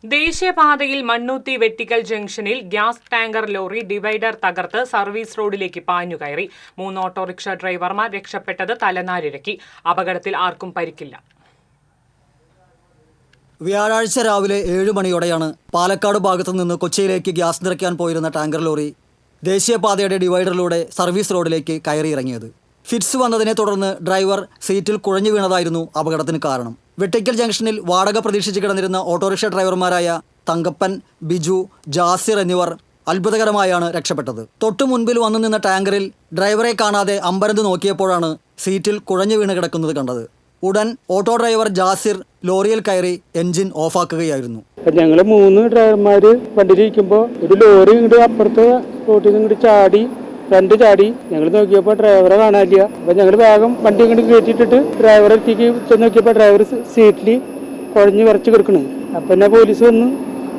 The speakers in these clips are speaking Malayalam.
ദേശീയപാതയിൽ മണ്ണുത്തി വെട്ടിക്കൽ ജംഗ്ഷനിൽ ഗ്യാസ് ടാങ്കർ ലോറി ഡിവൈഡർ തകർത്ത് സർവീസ് റോഡിലേക്ക് പാഞ്ഞുകയറി. 3 ഓട്ടോറിക്ഷ ഡ്രൈവർമാർ രക്ഷപ്പെട്ടത് തലനാരിഴക്കി. അപകടത്തിൽ ആർക്കും പരിക്കില്ല. വ്യാഴാഴ്ച രാവിലെ 7 മണിയോടെയാണ് പാലക്കാട് ഭാഗത്തു നിന്ന് കൊച്ചിയിലേക്ക് ഗ്യാസ് നിറയ്ക്കാൻ പോയിരുന്ന ടാങ്കർ ലോറി ദേശീയപാതയുടെ ഡിവൈഡറിലൂടെ സർവീസ് റോഡിലേക്ക് കയറിയിറങ്ങിയത്. ഫിറ്റ്സ് വന്നതിനെ തുടർന്ന് ഡ്രൈവർ സീറ്റിൽ കുഴഞ്ഞു വീണതായിരുന്നു അപകടത്തിന് കാരണം. വെട്ടിക്കൽ ജംഗ്ഷനിൽ വാടക പ്രതീക്ഷിച്ച് കിടന്നിരുന്ന ഓട്ടോറിക്ഷ ഡ്രൈവർമാരായ തങ്കപ്പൻ, ബിജു, ജാസിർ എന്നിവർ അത്ഭുതകരമായാണ് രക്ഷപ്പെട്ടത്. തൊട്ടു മുൻപിൽ വന്നു നിന്ന ടാങ്കറിൽ ഡ്രൈവറെ കാണാതെ അമ്പരന്ന് നോക്കിയപ്പോഴാണ് സീറ്റിൽ കുഴഞ്ഞു വീണ് കിടക്കുന്നത് കണ്ടത്. ഉടൻ ഓട്ടോ ഡ്രൈവർ ജാസിർ ലോറിയിൽ കയറി എൻജിൻ ഓഫാക്കുകയായിരുന്നു. ഞങ്ങൾ 3 ഡ്രൈവർമാർ വണ്ടിയിലിരിക്കുമ്പോൾ ഒരു ലോറി ഇങ്ങോട്ട് അപ്പുറത്ത് റോട്ടിൽ നിന്ന് ഇങ്ങോട്ട് ചാടി, ഫ്രണ്ട് ചാടി. ഞങ്ങൾ നോക്കിയപ്പോൾ ഡ്രൈവറെ കാണാനില്ല. അപ്പം ഞങ്ങൾ വേഗം വണ്ടി ഇങ്ങോട്ട് കയറ്റിയിട്ടിട്ട് ഡ്രൈവറെ എത്തിക്ക് ചെന്ന് നോക്കിയപ്പോൾ ഡ്രൈവർ സീറ്റിൽ കുഴഞ്ഞ് വിറച്ച് കിടക്കണു. അപ്പം എന്നെ പോലീസ് വന്ന്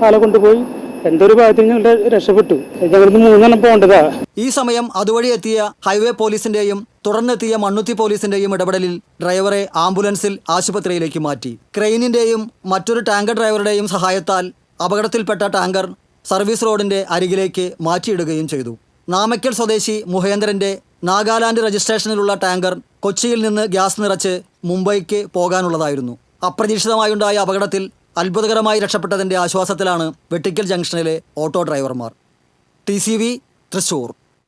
ആളെ കൊണ്ടുപോയി എന്തൊരു ഭാഗത്തിന് ഞങ്ങൾ രക്ഷപ്പെട്ടു. ഞങ്ങളിന്ന് 3 എണ്ണം പോകേണ്ടതാ. ഈ സമയം അതുവഴി എത്തിയ ഹൈവേ പോലീസിന്റെയും തുടർന്നെത്തിയ മണ്ണുത്തി പോലീസിന്റെയും ഇടപെടലിൽ ഡ്രൈവറെ ആംബുലൻസിൽ ആശുപത്രിയിലേക്ക് മാറ്റി. ക്രെയിനിന്റെയും മറ്റൊരു ടാങ്കർ ഡ്രൈവറുടെയും സഹായത്താൽ അപകടത്തിൽപ്പെട്ട ടാങ്കർ സർവീസ് റോഡിന്റെ അരികിലേക്ക് മാറ്റിയിടുകയും ചെയ്തു. നാമക്കൽ സ്വദേശി മുഹേന്ദ്രന്റെ നാഗാലാൻഡ് രജിസ്ട്രേഷനിലുള്ള ടാങ്കർ കൊച്ചിയിൽ നിന്ന് ഗ്യാസ് നിറച്ച് മുംബൈക്ക് പോകാനുള്ളതായിരുന്നു. അപ്രതീക്ഷിതമായുണ്ടായ അപകടത്തിൽ അത്ഭുതകരമായി രക്ഷപ്പെട്ടതിന്റെ ആശ്വാസത്തിലാണ് വെട്ടിക്കൽ ജംഗ്ഷനിലെ ഓട്ടോ ഡ്രൈവർമാർ. TCV തൃശ്ശൂർ.